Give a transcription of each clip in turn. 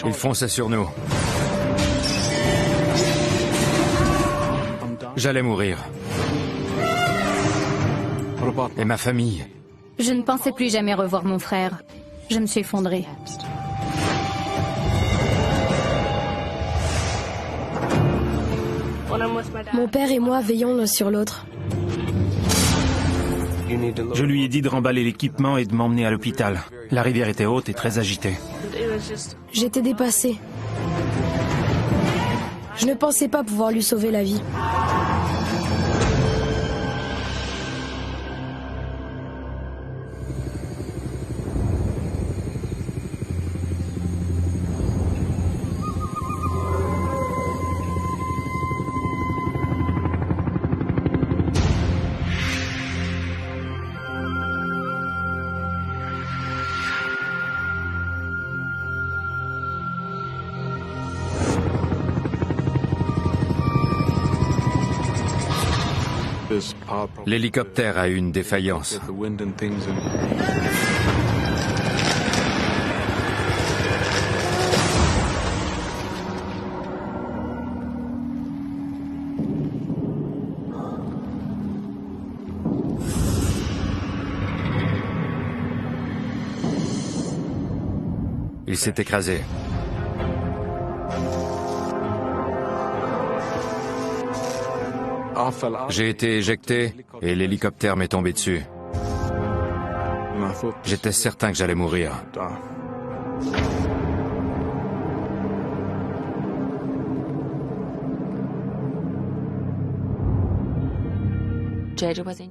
Ils fonçaient sur nous. J'allais mourir. Et ma famille? Je ne pensais plus jamais revoir mon frère. Je me suis effondrée. Mon père et moi veillons l'un sur l'autre. Je lui ai dit de remballer l'équipement et de m'emmener à l'hôpital. La rivière était haute et très agitée. J'étais dépassée. Je ne pensais pas pouvoir lui sauver la vie. L'hélicoptère a eu une défaillance. Il s'est écrasé. J'ai été éjecté et l'hélicoptère m'est tombé dessus. J'étais certain que j'allais mourir.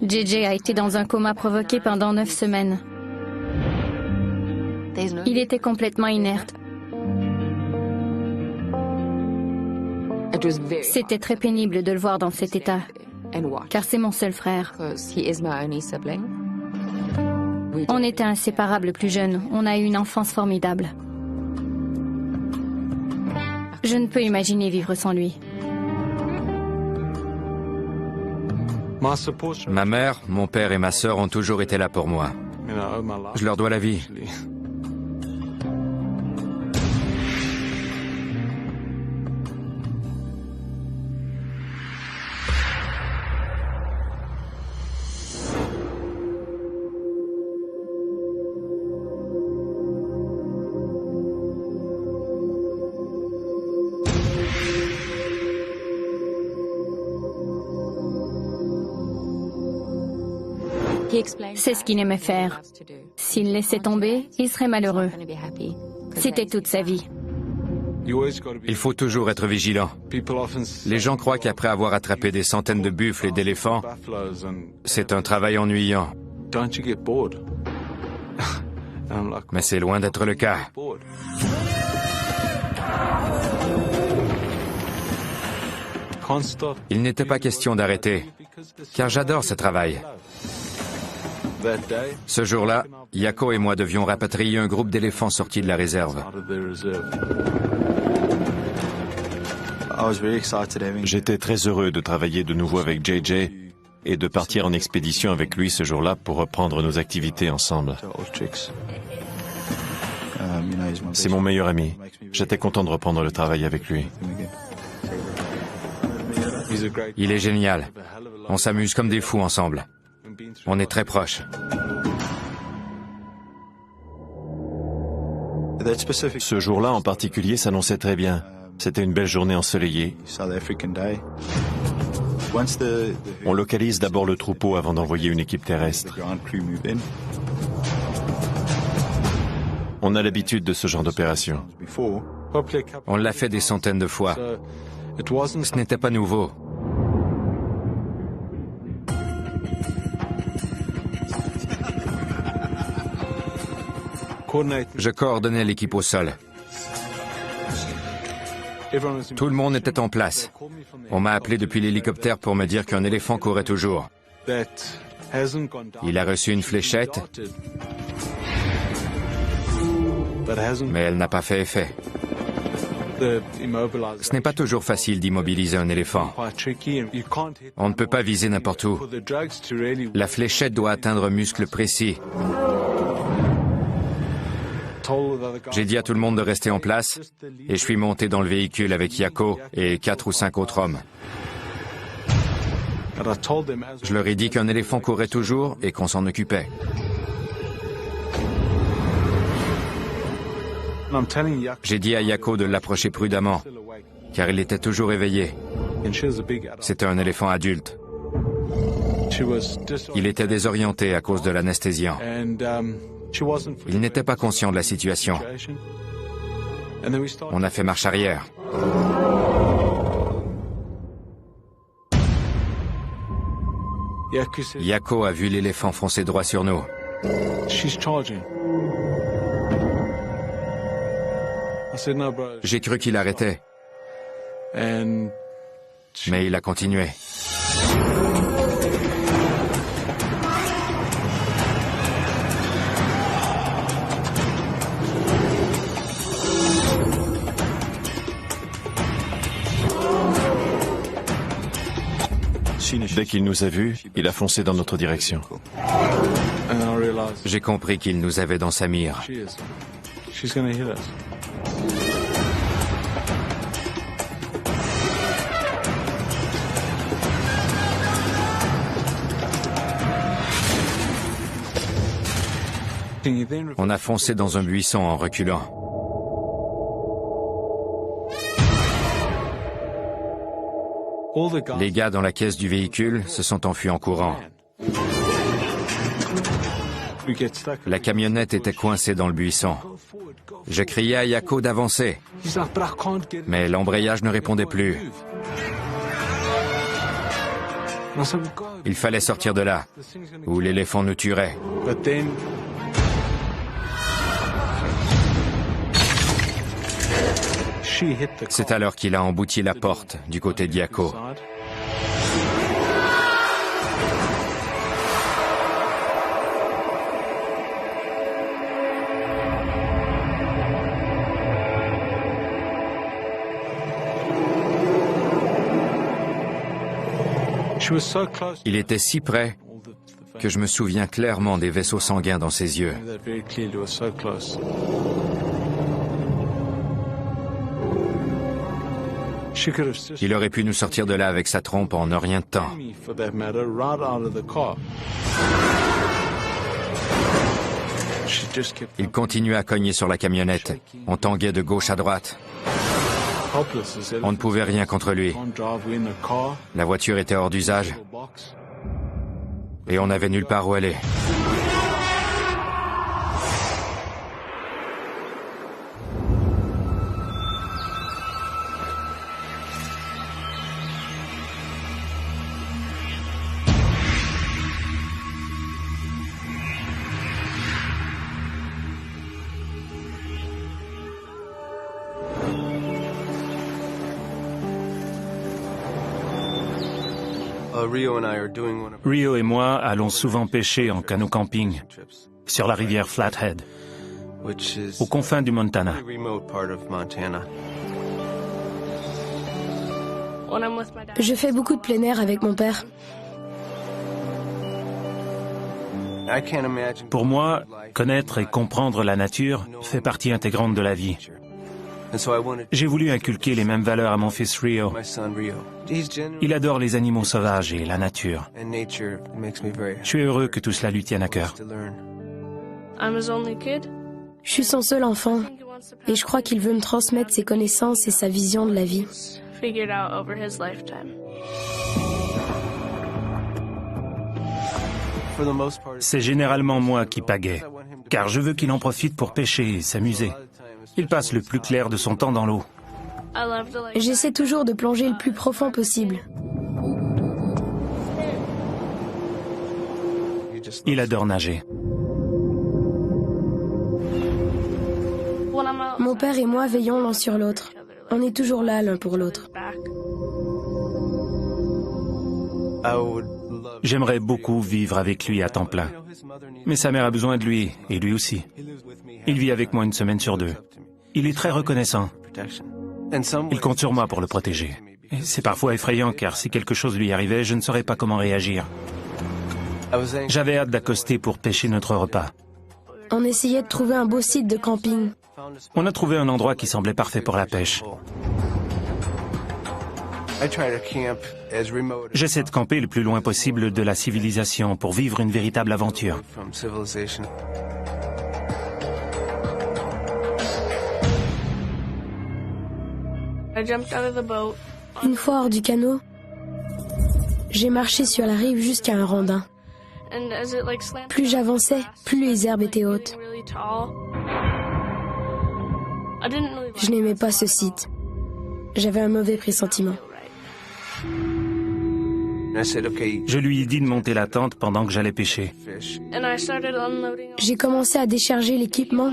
JJ a été dans un coma provoqué pendant 9 semaines. Il était complètement inerte. C'était très pénible de le voir dans cet état, car c'est mon seul frère. On était inséparables plus jeunes. On a eu une enfance formidable. Je ne peux imaginer vivre sans lui. Ma mère, mon père et ma sœur ont toujours été là pour moi. Je leur dois la vie. C'est ce qu'il aimait faire. S'il laissait tomber, il serait malheureux. C'était toute sa vie. Il faut toujours être vigilant. Les gens croient qu'après avoir attrapé des centaines de buffles et d'éléphants, c'est un travail ennuyant. Mais c'est loin d'être le cas. Il n'était pas question d'arrêter, car j'adore ce travail. Ce jour-là, Yako et moi devions rapatrier un groupe d'éléphants sortis de la réserve. J'étais très heureux de travailler de nouveau avec JJ et de partir en expédition avec lui ce jour-là pour reprendre nos activités ensemble. C'est mon meilleur ami. J'étais content de reprendre le travail avec lui. Il est génial. On s'amuse comme des fous ensemble. On est très proches. Ce jour-là en particulier s'annonçait très bien. C'était une belle journée ensoleillée. On localise d'abord le troupeau avant d'envoyer une équipe terrestre. On a l'habitude de ce genre d'opération. On l'a fait des centaines de fois. Ce n'était pas nouveau. Je coordonnais l'équipe au sol. Tout le monde était en place. On m'a appelé depuis l'hélicoptère pour me dire qu'un éléphant courait toujours. Il a reçu une fléchette, mais elle n'a pas fait effet. Ce n'est pas toujours facile d'immobiliser un éléphant. On ne peut pas viser n'importe où. La fléchette doit atteindre un muscle précis. J'ai dit à tout le monde de rester en place et je suis monté dans le véhicule avec Yako et 4 ou 5 autres hommes. Je leur ai dit qu'un éléphant courait toujours et qu'on s'en occupait. J'ai dit à Yako de l'approcher prudemment, car il était toujours éveillé. C'était un éléphant adulte. Il était désorienté à cause de l'anesthésiant. Il n'était pas conscient de la situation. On a fait marche arrière. Yako a vu l'éléphant foncer droit sur nous. J'ai cru qu'il arrêtait. Mais il a continué. Dès qu'il nous a vus, il a foncé dans notre direction. J'ai compris qu'il nous avait dans sa mire. On a foncé dans un buisson en reculant. Les gars dans la caisse du véhicule se sont enfuis en courant. La camionnette était coincée dans le buisson. Je criais à Yako d'avancer, mais l'embrayage ne répondait plus. Il fallait sortir de là, ou l'éléphant nous tuerait. C'est alors qu'il a embouti la porte du côté de Yako. Il était si près que je me souviens clairement des vaisseaux sanguins dans ses yeux. Il aurait pu nous sortir de là avec sa trompe en un rien de temps. Il continuait à cogner sur la camionnette. On tanguait de gauche à droite. On ne pouvait rien contre lui. La voiture était hors d'usage. Et on n'avait nulle part où aller. Rio et moi allons souvent pêcher en canot camping sur la rivière Flathead, aux confins du Montana. Je fais beaucoup de plein air avec mon père. Pour moi, connaître et comprendre la nature fait partie intégrante de la vie. J'ai voulu inculquer les mêmes valeurs à mon fils Rio. Il adore les animaux sauvages et la nature. Je suis heureux que tout cela lui tienne à cœur. Je suis son seul enfant et je crois qu'il veut me transmettre ses connaissances et sa vision de la vie. C'est généralement moi qui pagaie, car je veux qu'il en profite pour pêcher et s'amuser. Il passe le plus clair de son temps dans l'eau. J'essaie toujours de plonger le plus profond possible. Il adore nager. Mon père et moi veillons l'un sur l'autre. On est toujours là l'un pour l'autre. J'aimerais beaucoup vivre avec lui à temps plein. Mais sa mère a besoin de lui, et lui aussi. Il vit avec moi une semaine sur 2. Il est très reconnaissant. Il compte sur moi pour le protéger. Et c'est parfois effrayant, car si quelque chose lui arrivait, je ne saurais pas comment réagir. J'avais hâte d'accoster pour pêcher notre repas. On essayait de trouver un beau site de camping. On a trouvé un endroit qui semblait parfait pour la pêche. J'essaie de camper le plus loin possible de la civilisation pour vivre une véritable aventure. Une fois hors du canot, j'ai marché sur la rive jusqu'à un rondin. Plus j'avançais, plus les herbes étaient hautes. Je n'aimais pas ce site. J'avais un mauvais pressentiment. Je lui ai dit de monter la tente pendant que j'allais pêcher. J'ai commencé à décharger l'équipement,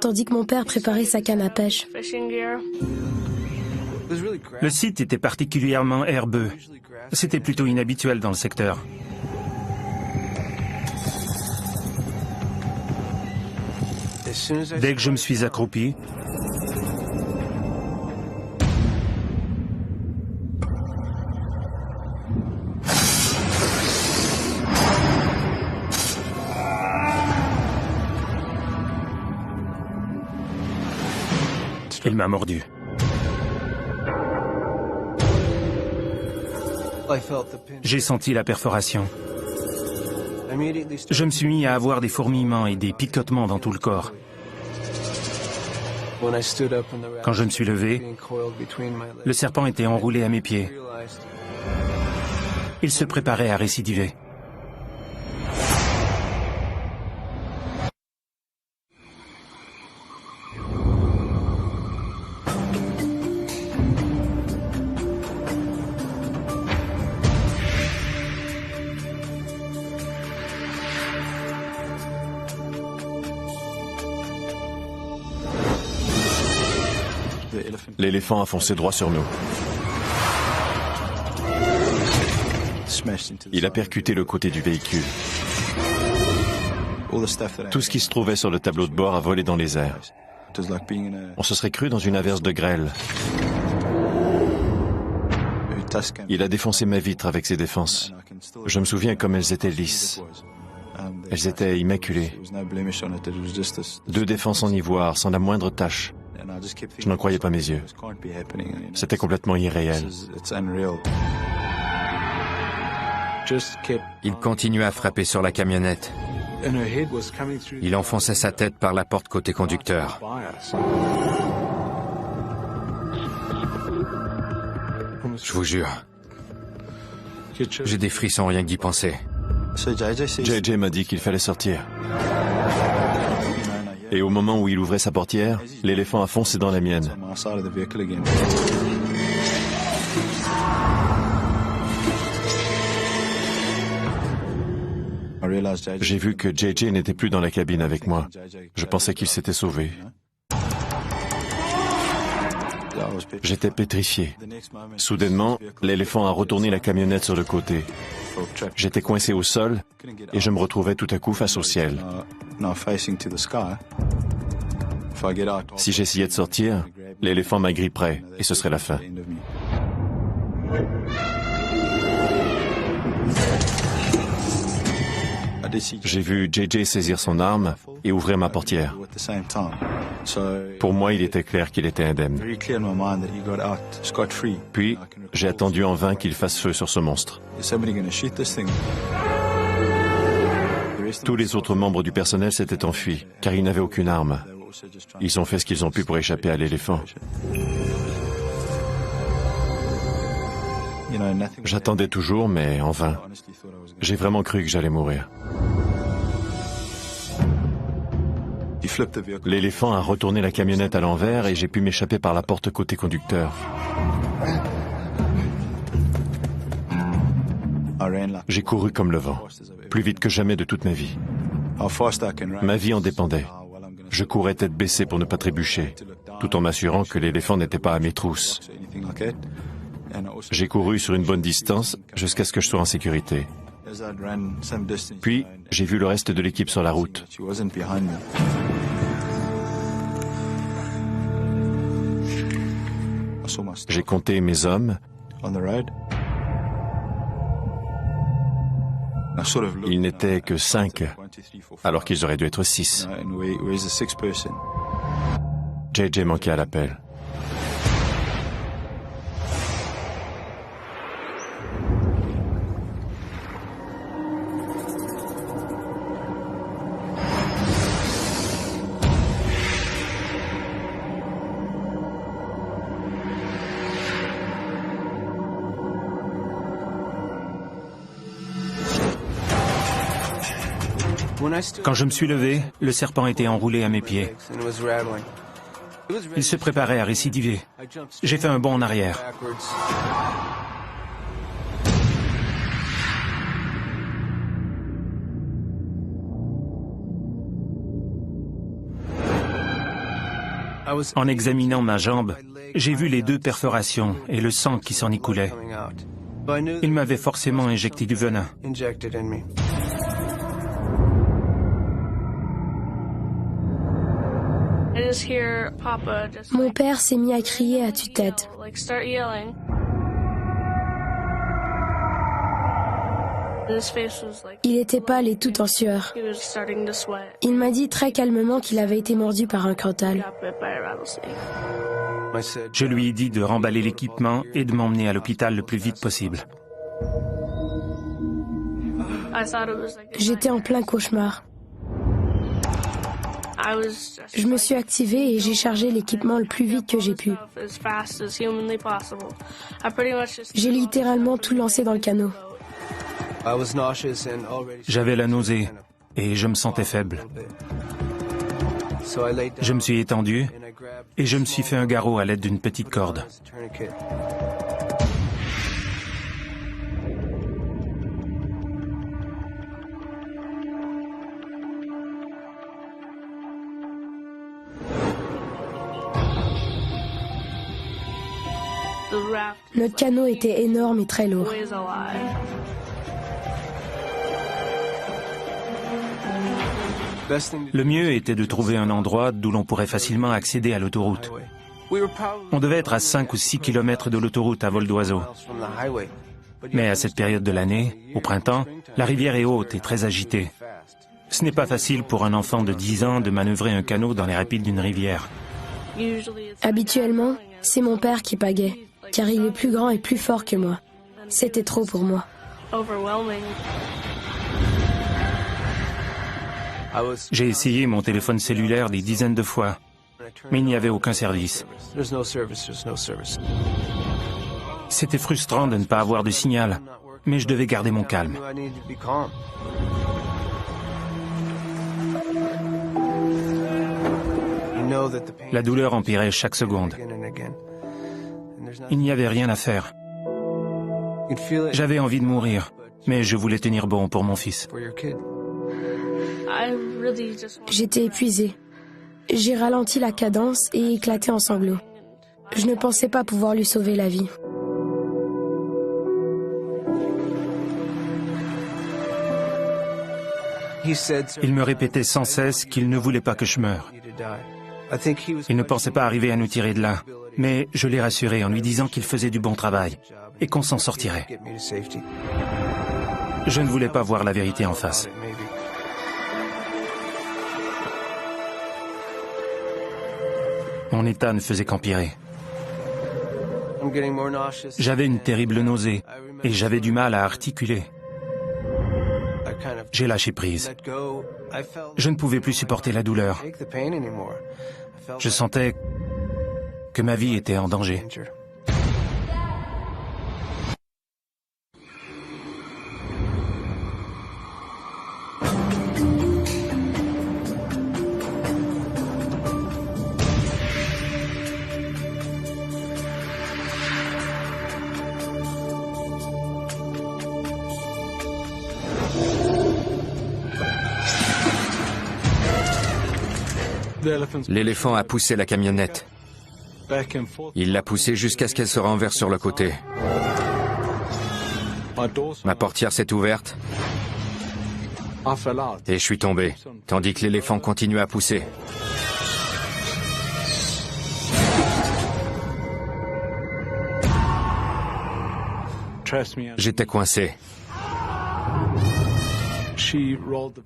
tandis que mon père préparait sa canne à pêche. Le site était particulièrement herbeux. C'était plutôt inhabituel dans le secteur. Dès que je me suis accroupi, il m'a mordu. J'ai senti la perforation. Je me suis mis à avoir des fourmillements et des picotements dans tout le corps. Quand je me suis levé, le serpent était enroulé à mes pieds. Il se préparait à récidiver. L'éléphant a foncé droit sur nous. Il a percuté le côté du véhicule. Tout ce qui se trouvait sur le tableau de bord a volé dans les airs. On se serait cru dans une averse de grêle. Il a défoncé ma vitre avec ses défenses. Je me souviens comme elles étaient lisses. Elles étaient immaculées. 2 défenses en ivoire, sans la moindre tache. Je n'en croyais pas mes yeux. C'était complètement irréel. Il continuait à frapper sur la camionnette. Il enfonçait sa tête par la porte côté conducteur. Je vous jure. J'ai des frissons rien que d'y penser. JJ m'a dit qu'il fallait sortir. Et au moment où il ouvrait sa portière, l'éléphant a foncé dans la mienne. J'ai vu que JJ n'était plus dans la cabine avec moi. Je pensais qu'il s'était sauvé. J'étais pétrifié. Soudainement, l'éléphant a retourné la camionnette sur le côté. J'étais coincé au sol et je me retrouvais tout à coup face au ciel. Si j'essayais de sortir, l'éléphant m'agripperait et ce serait la fin. J'ai vu JJ saisir son arme et ouvrir ma portière. Pour moi, il était clair qu'il était indemne. Puis, j'ai attendu en vain qu'il fasse feu sur ce monstre. Tous les autres membres du personnel s'étaient enfuis, car ils n'avaient aucune arme. Ils ont fait ce qu'ils ont pu pour échapper à l'éléphant. J'attendais toujours, mais en vain. J'ai vraiment cru que j'allais mourir. L'éléphant a retourné la camionnette à l'envers et j'ai pu m'échapper par la porte côté conducteur. J'ai couru comme le vent, plus vite que jamais de toute ma vie. Ma vie en dépendait. Je courais tête baissée pour ne pas trébucher, tout en m'assurant que l'éléphant n'était pas à mes trousses. J'ai couru sur une bonne distance jusqu'à ce que je sois en sécurité. Puis, j'ai vu le reste de l'équipe sur la route. J'ai compté mes hommes. Ils n'étaient que 5 alors qu'ils auraient dû être 6. JJ manquait à l'appel. Quand je me suis levé, le serpent était enroulé à mes pieds. Il se préparait à récidiver. J'ai fait un bond en arrière. En examinant ma jambe, j'ai vu les 2 perforations et le sang qui s'en y coulait. Il m'avait forcément injecté du venin. Mon père s'est mis à crier à tue-tête. Il était pâle et tout en sueur. Il m'a dit très calmement qu'il avait été mordu par un crotale. Je lui ai dit de remballer l'équipement et de m'emmener à l'hôpital le plus vite possible. J'étais en plein cauchemar. Je me suis activée et j'ai chargé l'équipement le plus vite que j'ai pu. J'ai littéralement tout lancé dans le canot. J'avais la nausée et je me sentais faible. Je me suis étendu et je me suis fait un garrot à l'aide d'une petite corde. Notre canot était énorme et très lourd. Le mieux était de trouver un endroit d'où l'on pourrait facilement accéder à l'autoroute. On devait être à 5 ou 6 kilomètres de l'autoroute à vol d'oiseau. Mais à cette période de l'année, au printemps, la rivière est haute et très agitée. Ce n'est pas facile pour un enfant de 10 ans de manœuvrer un canot dans les rapides d'une rivière. Habituellement, c'est mon père qui pagait, car il est plus grand et plus fort que moi. C'était trop pour moi. J'ai essayé mon téléphone cellulaire des dizaines de fois, mais il n'y avait aucun service. C'était frustrant de ne pas avoir de signal, mais je devais garder mon calme. La douleur empirait chaque seconde. Il n'y avait rien à faire. J'avais envie de mourir, mais je voulais tenir bon pour mon fils. J'étais épuisée. J'ai ralenti la cadence et éclaté en sanglots. Je ne pensais pas pouvoir lui sauver la vie. Il me répétait sans cesse qu'il ne voulait pas que je meure. Il ne pensait pas arriver à nous tirer de là, mais je l'ai rassuré en lui disant qu'il faisait du bon travail et qu'on s'en sortirait. Je ne voulais pas voir la vérité en face. Mon état ne faisait qu'empirer. J'avais une terrible nausée et j'avais du mal à articuler. J'ai lâché prise. Je ne pouvais plus supporter la douleur. Je sentais que ma vie était en danger. L'éléphant a poussé la camionnette. Il l'a poussée jusqu'à ce qu'elle se renverse sur le côté. Ma portière s'est ouverte et je suis tombé, tandis que l'éléphant continuait à pousser. J'étais coincé.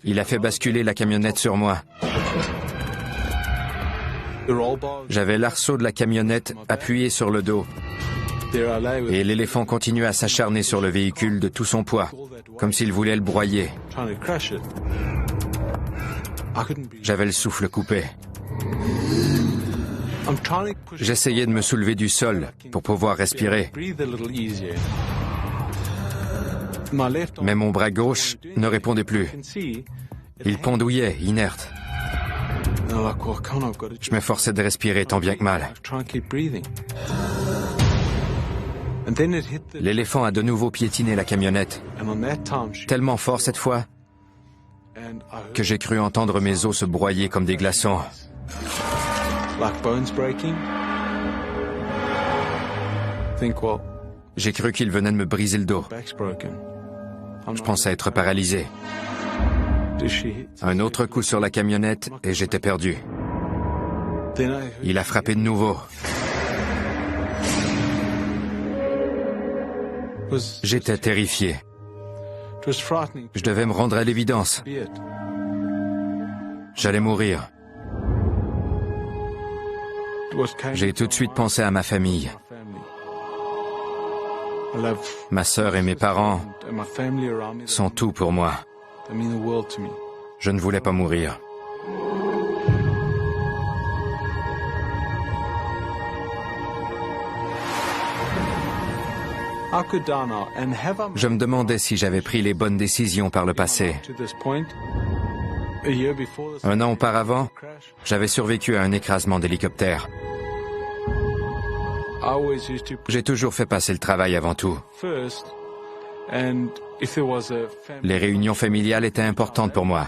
Il a fait basculer la camionnette sur moi. J'avais l'arceau de la camionnette appuyé sur le dos. Et l'éléphant continuait à s'acharner sur le véhicule de tout son poids, comme s'il voulait le broyer. J'avais le souffle coupé. J'essayais de me soulever du sol pour pouvoir respirer. Mais mon bras gauche ne répondait plus. Il pendouillait, inerte. Je m'efforçais de respirer tant bien que mal. L'éléphant a de nouveau piétiné la camionnette, tellement fort cette fois que j'ai cru entendre mes os se broyer comme des glaçons. J'ai cru qu'il venait de me briser le dos. Je pensais être paralysé. Un autre coup sur la camionnette et j'étais perdu. Il a frappé de nouveau. J'étais terrifié. Je devais me rendre à l'évidence. J'allais mourir. J'ai tout de suite pensé à ma famille. Ma sœur et mes parents sont tout pour moi. Je ne voulais pas mourir. Je me demandais si j'avais pris les bonnes décisions par le passé. Un an auparavant, j'avais survécu à un écrasement d'hélicoptère. J'ai toujours fait passer le travail avant tout. Les réunions familiales étaient importantes pour moi,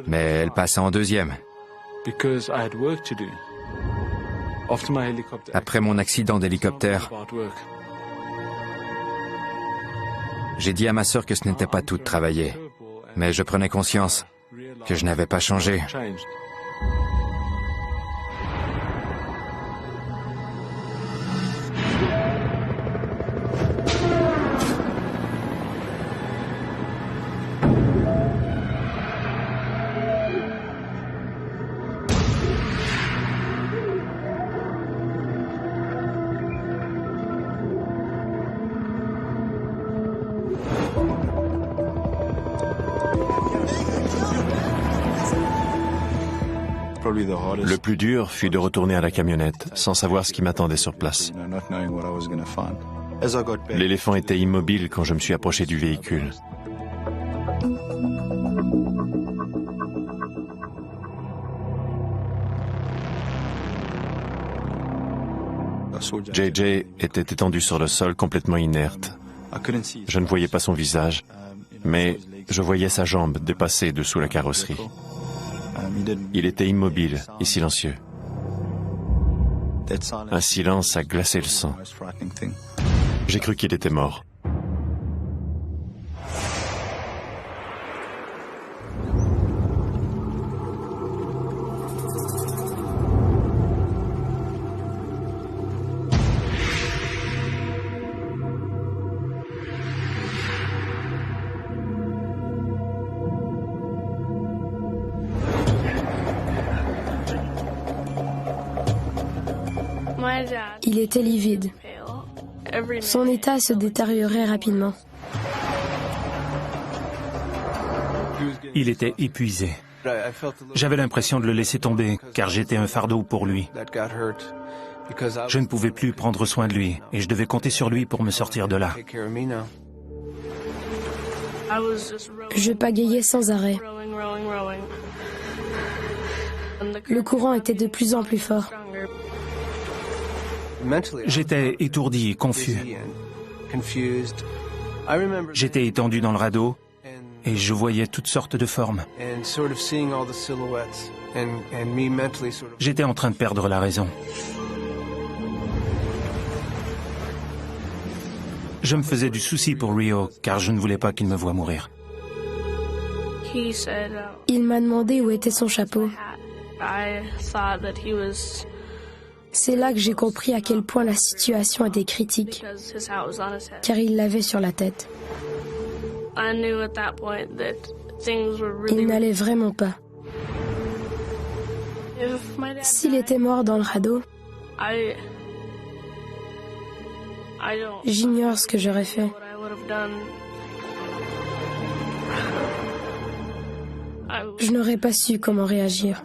mais elles passaient en deuxième. Après mon accident d'hélicoptère, j'ai dit à ma sœur que ce n'était pas tout de travailler, mais je prenais conscience que je n'avais pas changé. Le plus dur fut de retourner à la camionnette, sans savoir ce qui m'attendait sur place. L'éléphant était immobile quand je me suis approché du véhicule. JJ était étendu sur le sol, complètement inerte. Je ne voyais pas son visage, mais je voyais sa jambe dépasser dessous la carrosserie. Il était immobile et silencieux. Un silence a glacé le sang. J'ai cru qu'il était mort. Il était livide. Son état se détériorait rapidement. Il était épuisé. J'avais l'impression de le laisser tomber, car j'étais un fardeau pour lui. Je ne pouvais plus prendre soin de lui, et je devais compter sur lui pour me sortir de là. Je pagayais sans arrêt. Le courant était de plus en plus fort. J'étais étourdi et confus. J'étais étendu dans le radeau et je voyais toutes sortes de formes. J'étais en train de perdre la raison. Je me faisais du souci pour Rio, car je ne voulais pas qu'il me voie mourir. Il m'a demandé où était son chapeau. C'est là que j'ai compris à quel point la situation était critique, car il l'avait sur la tête. Il n'allait vraiment pas. S'il était mort dans le radeau, j'ignore ce que j'aurais fait. Je n'aurais pas su comment réagir.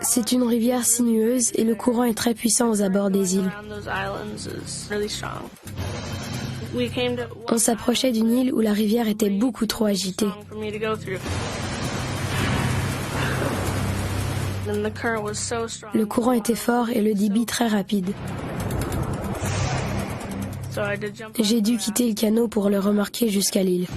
C'est une rivière sinueuse et le courant est très puissant aux abords des îles. On s'approchait d'une île où la rivière était beaucoup trop agitée. Le courant était fort et le débit très rapide. J'ai dû quitter le canot pour le remorquer jusqu'à l'île.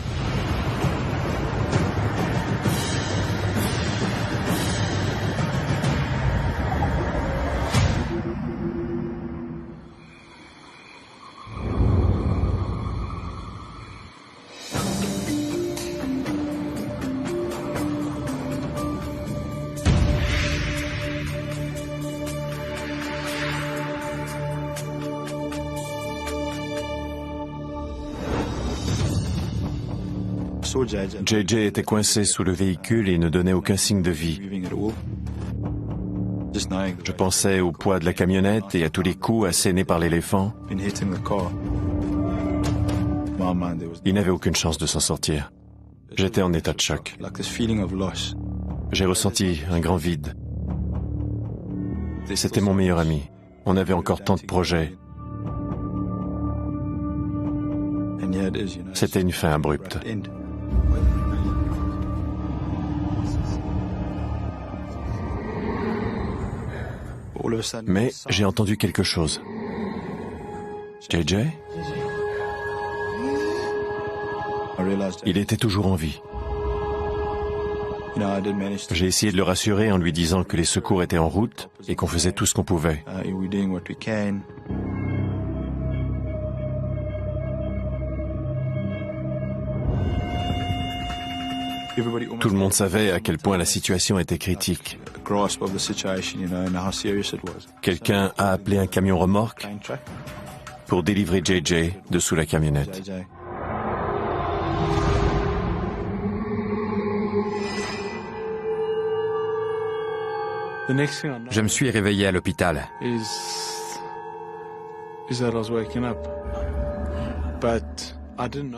JJ était coincé sous le véhicule et ne donnait aucun signe de vie. Je pensais au poids de la camionnette et à tous les coups assénés par l'éléphant. Il n'avait aucune chance de s'en sortir. J'étais en état de choc. J'ai ressenti un grand vide. C'était mon meilleur ami. On avait encore tant de projets. C'était une fin abrupte. Mais j'ai entendu quelque chose. JJ? Il était toujours en vie. J'ai essayé de le rassurer en lui disant que les secours étaient en route et qu'on faisait tout ce qu'on pouvait. Tout le monde savait à quel point la situation était critique. Quelqu'un a appelé un camion remorque pour délivrer JJ de sous la camionnette. Je me suis réveillé à l'hôpital.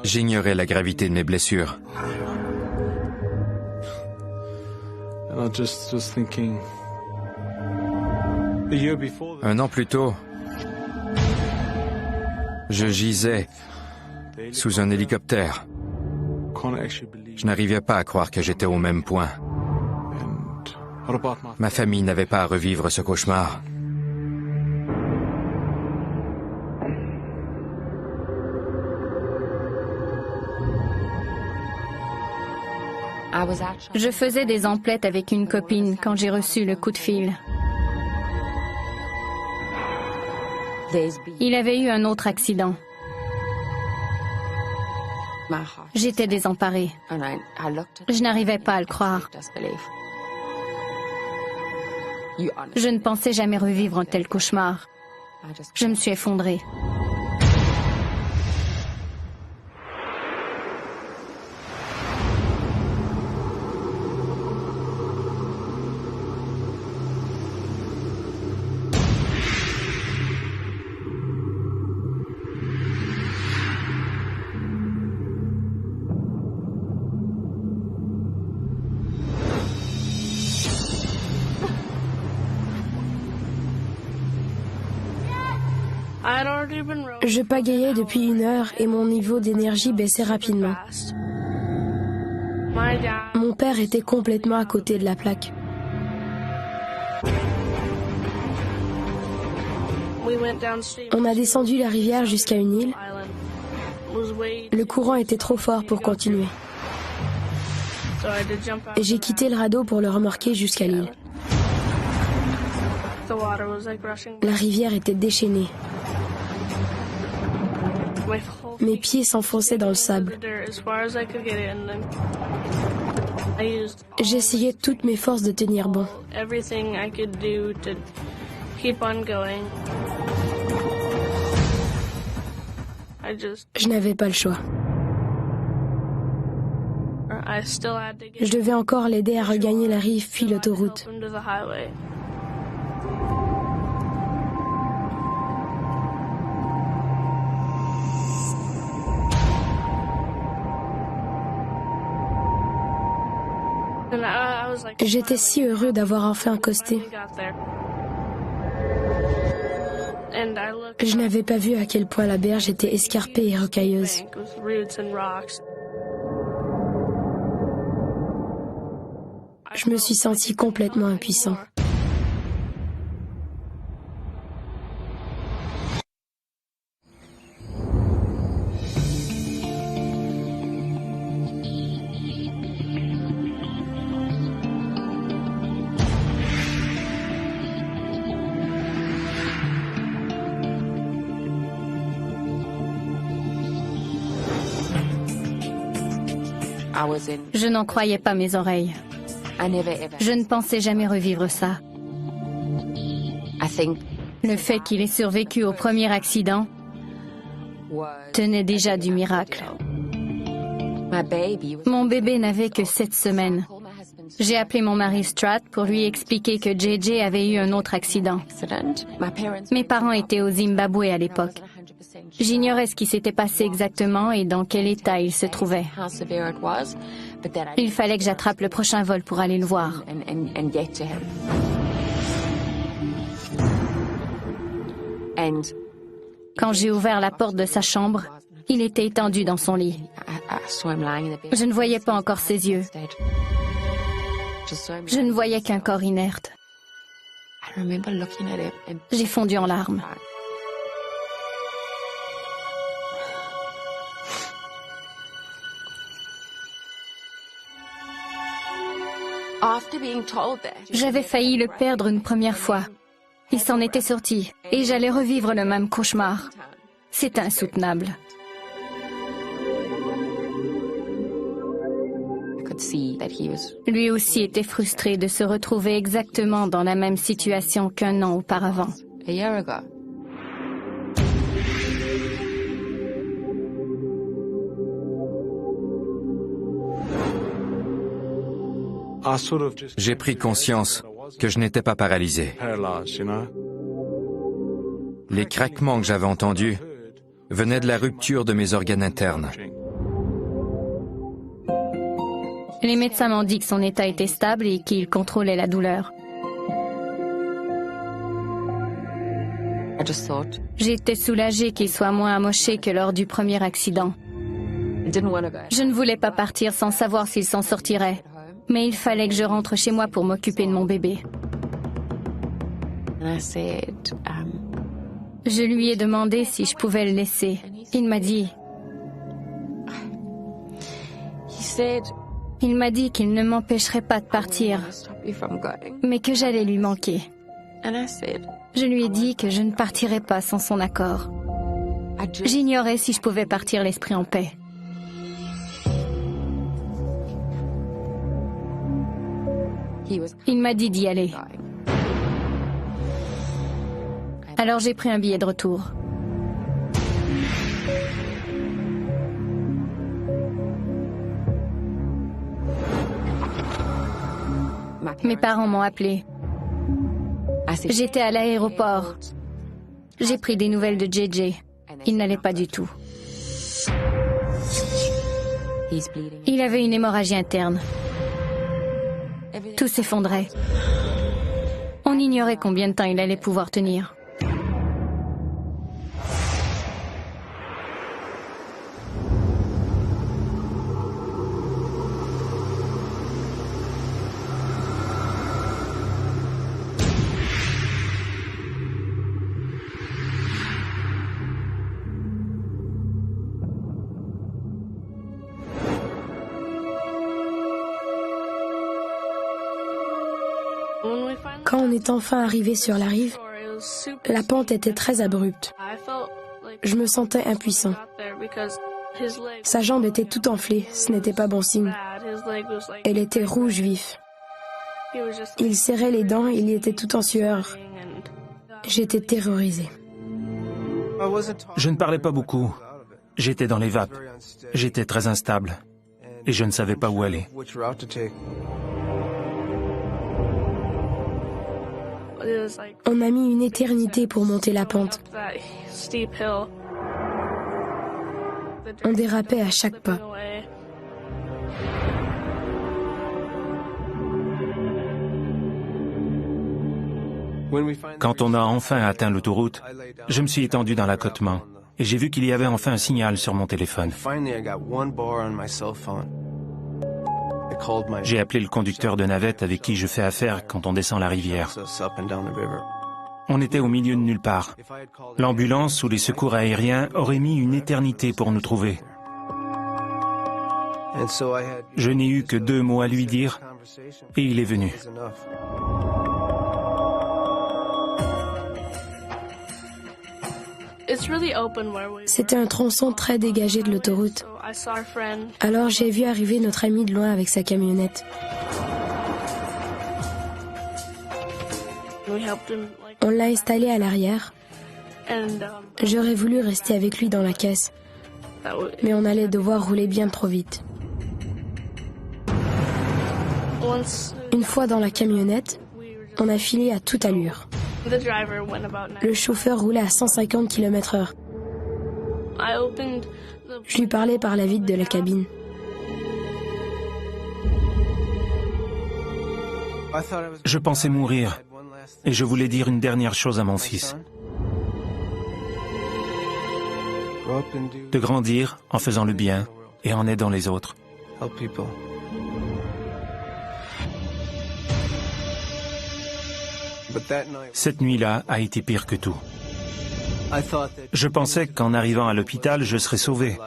J'ignorais la gravité de mes blessures. Un an plus tôt, je gisais sous un hélicoptère. Je n'arrivais pas à croire que j'étais au même point. Ma famille n'avait pas à revivre ce cauchemar. Je faisais des emplettes avec une copine quand j'ai reçu le coup de fil. Il avait eu un autre accident. J'étais désemparée. Je n'arrivais pas à le croire. Je ne pensais jamais revivre un tel cauchemar. Je me suis effondrée. Je pagayais depuis 1 heure et mon niveau d'énergie baissait rapidement. Mon père était complètement à côté de la plaque. On a descendu la rivière jusqu'à une île. Le courant était trop fort pour continuer. J'ai quitté le radeau pour le remorquer jusqu'à l'île. La rivière était déchaînée. Mes pieds s'enfonçaient dans le sable. J'essayais toutes mes forces de tenir bon. Je n'avais pas le choix. Je devais encore l'aider à regagner la rive puis l'autoroute. J'étais si heureux d'avoir enfin accosté. Je n'avais pas vu à quel point la berge était escarpée et rocailleuse. Je me suis senti complètement impuissant. Je n'en croyais pas mes oreilles. Je ne pensais jamais revivre ça. Le fait qu'il ait survécu au premier accident tenait déjà du miracle. Mon bébé n'avait que 7 semaines. J'ai appelé mon mari Strat pour lui expliquer que JJ avait eu un autre accident. Mes parents étaient au Zimbabwe à l'époque. J'ignorais ce qui s'était passé exactement et dans quel état il se trouvait. Il fallait que j'attrape le prochain vol pour aller le voir. Quand j'ai ouvert la porte de sa chambre, il était étendu dans son lit. Je ne voyais pas encore ses yeux. Je ne voyais qu'un corps inerte. J'ai fondu en larmes. J'avais failli le perdre une première fois. Il s'en était sorti et j'allais revivre le même cauchemar. C'est insoutenable. Lui aussi était frustré de se retrouver exactement dans la même situation qu'1 an auparavant. J'ai pris conscience que je n'étais pas paralysé. Les craquements que j'avais entendus venaient de la rupture de mes organes internes. Les médecins m'ont dit que son état était stable et qu'il contrôlait la douleur. J'étais soulagée qu'il soit moins amoché que lors du premier accident. Je ne voulais pas partir sans savoir s'il s'en sortirait. Mais il fallait que je rentre chez moi pour m'occuper de mon bébé. Je lui ai demandé si je pouvais le laisser. Il m'a dit... Il m'a dit qu'il ne m'empêcherait pas de partir, mais que j'allais lui manquer. Je lui ai dit que je ne partirais pas sans son accord. J'ignorais si je pouvais partir l'esprit en paix. Il m'a dit d'y aller. Alors j'ai pris un billet de retour. Mes parents m'ont appelé. J'étais à l'aéroport. J'ai pris des nouvelles de JJ. Il n'allait pas du tout. Il avait une hémorragie interne. Tout s'effondrait. On ignorait combien de temps il allait pouvoir tenir. Quand on est enfin arrivé sur la rive, la pente était très abrupte. Je me sentais impuissant. Sa jambe était toute enflée, ce n'était pas bon signe. Elle était rouge vif. Il serrait les dents, il était tout en sueur. J'étais terrorisée. Je ne parlais pas beaucoup. J'étais dans les vapes. J'étais très instable. Et je ne savais pas où aller. On a mis une éternité pour monter la pente. On dérapait à chaque pas. Quand on a enfin atteint l'autoroute, je me suis étendu dans l'accotement et j'ai vu qu'il y avait enfin un signal sur mon téléphone. J'ai appelé le conducteur de navette avec qui je fais affaire quand on descend la rivière. On était au milieu de nulle part. L'ambulance ou les secours aériens auraient mis une éternité pour nous trouver. Je n'ai eu que 2 mots à lui dire et il est venu. C'était un tronçon très dégagé de l'autoroute. Alors j'ai vu arriver notre ami de loin avec sa camionnette. On l'a installé à l'arrière. J'aurais voulu rester avec lui dans la caisse, mais on allait devoir rouler bien trop vite. Une fois dans la camionnette, on a filé à toute allure. Le chauffeur roulait à 150 km/h. Je lui parlais par la vitre de la cabine. Je pensais mourir et je voulais dire une dernière chose à mon fils. De grandir en faisant le bien et en aidant les autres. Cette nuit-là a été pire que tout. Je pensais qu'en arrivant à l'hôpital, je serais sauvé.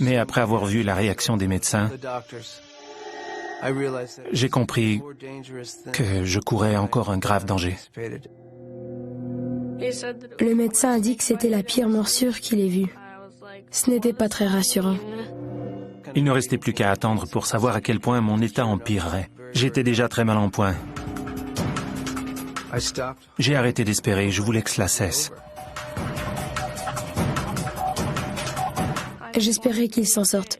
Mais après avoir vu la réaction des médecins, j'ai compris que je courais encore un grave danger. Le médecin a dit que c'était la pire morsure qu'il ait vue. Ce n'était pas très rassurant. Il ne restait plus qu'à attendre pour savoir à quel point mon état empirerait. J'étais déjà très mal en point. J'ai arrêté d'espérer, je voulais que cela cesse. J'espérais qu'il s'en sorte.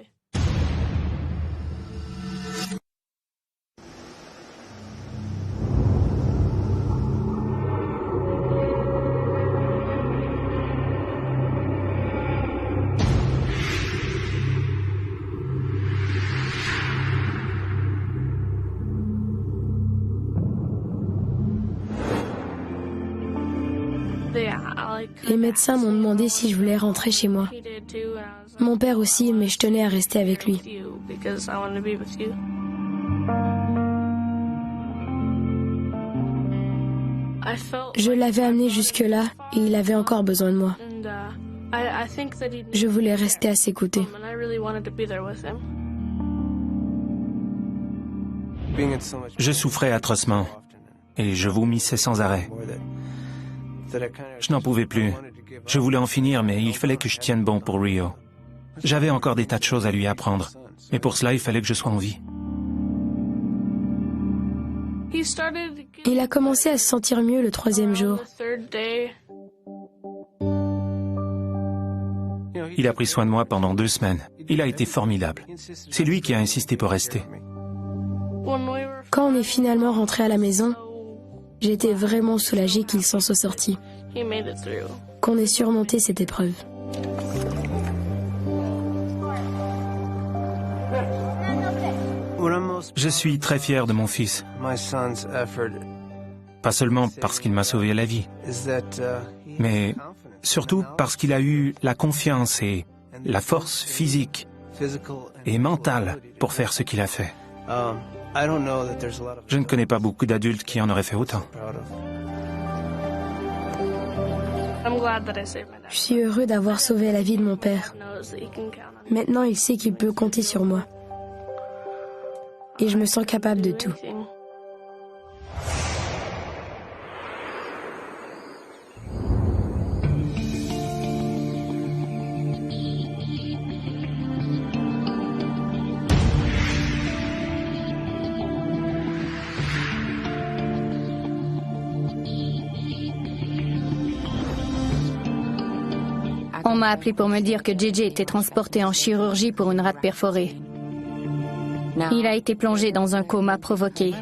Les médecins m'ont demandé si je voulais rentrer chez moi. Mon père aussi, mais je tenais à rester avec lui. Je l'avais amené jusque-là et il avait encore besoin de moi. Je voulais rester à ses côtés. Je souffrais atrocement et je vomissais sans arrêt. Je n'en pouvais plus. Je voulais en finir, mais il fallait que je tienne bon pour Rio. J'avais encore des tas de choses à lui apprendre, mais pour cela, il fallait que je sois en vie. Il a commencé à se sentir mieux le 3e jour. Il a pris soin de moi pendant 2 semaines. Il a été formidable. C'est lui qui a insisté pour rester. Quand on est finalement rentré à la maison, j'étais vraiment soulagée qu'il s'en soit sorti, qu'on ait surmonté cette épreuve. Je suis très fier de mon fils. Pas seulement parce qu'il m'a sauvé la vie, mais surtout parce qu'il a eu la confiance et la force physique et mentale pour faire ce qu'il a fait. Je ne connais pas beaucoup d'adultes qui en auraient fait autant. Je suis heureux d'avoir sauvé la vie de mon père. Maintenant, il sait qu'il peut compter sur moi. Et je me sens capable de tout. On m'a appelé pour me dire que JJ était transporté en chirurgie pour une rate perforée. Il a été plongé dans un coma provoqué.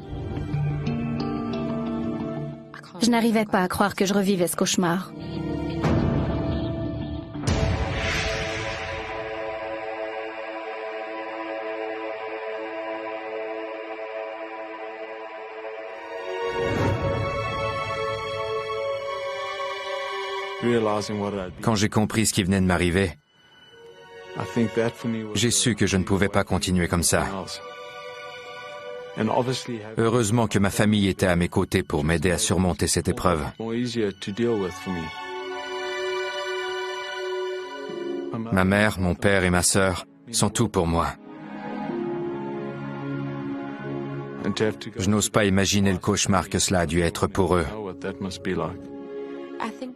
Je n'arrivais pas à croire que je revivais ce cauchemar. Quand j'ai compris ce qui venait de m'arriver, j'ai su que je ne pouvais pas continuer comme ça. Heureusement que ma famille était à mes côtés pour m'aider à surmonter cette épreuve. Ma mère, mon père et ma sœur sont tout pour moi. Je n'ose pas imaginer le cauchemar que cela a dû être pour eux.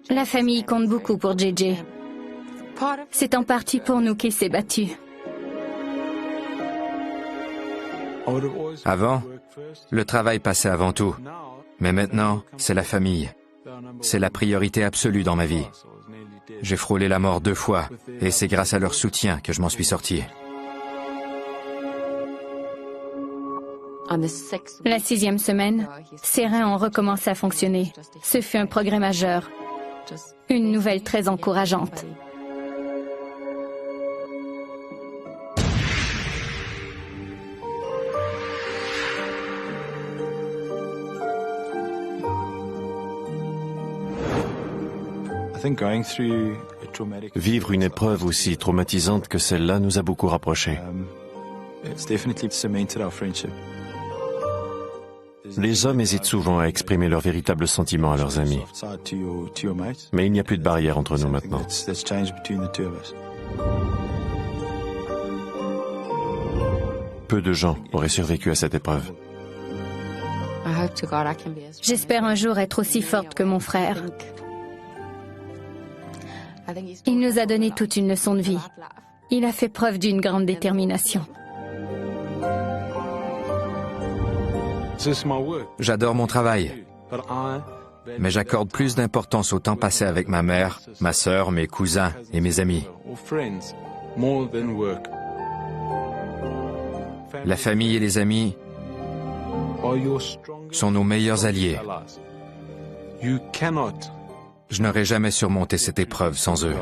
La famille compte beaucoup pour JJ. C'est en partie pour nous qu'il s'est battu. Avant, le travail passait avant tout. Mais maintenant, c'est la famille. C'est la priorité absolue dans ma vie. J'ai frôlé la mort 2 fois, et c'est grâce à leur soutien que je m'en suis sorti. La 6e semaine, ses reins ont recommencé à fonctionner. Ce fut un progrès majeur. Une nouvelle très encourageante. Vivre une épreuve aussi traumatisante que celle-là nous a beaucoup rapprochés. Les hommes hésitent souvent à exprimer leurs véritables sentiments à leurs amis. Mais il n'y a plus de barrière entre nous maintenant. Peu de gens auraient survécu à cette épreuve. J'espère un jour être aussi forte que mon frère. Il nous a donné toute une leçon de vie. Il a fait preuve d'une grande détermination. J'adore mon travail, mais j'accorde plus d'importance au temps passé avec ma mère, ma sœur, mes cousins et mes amis. La famille et les amis sont nos meilleurs alliés. Je n'aurais jamais surmonté cette épreuve sans eux.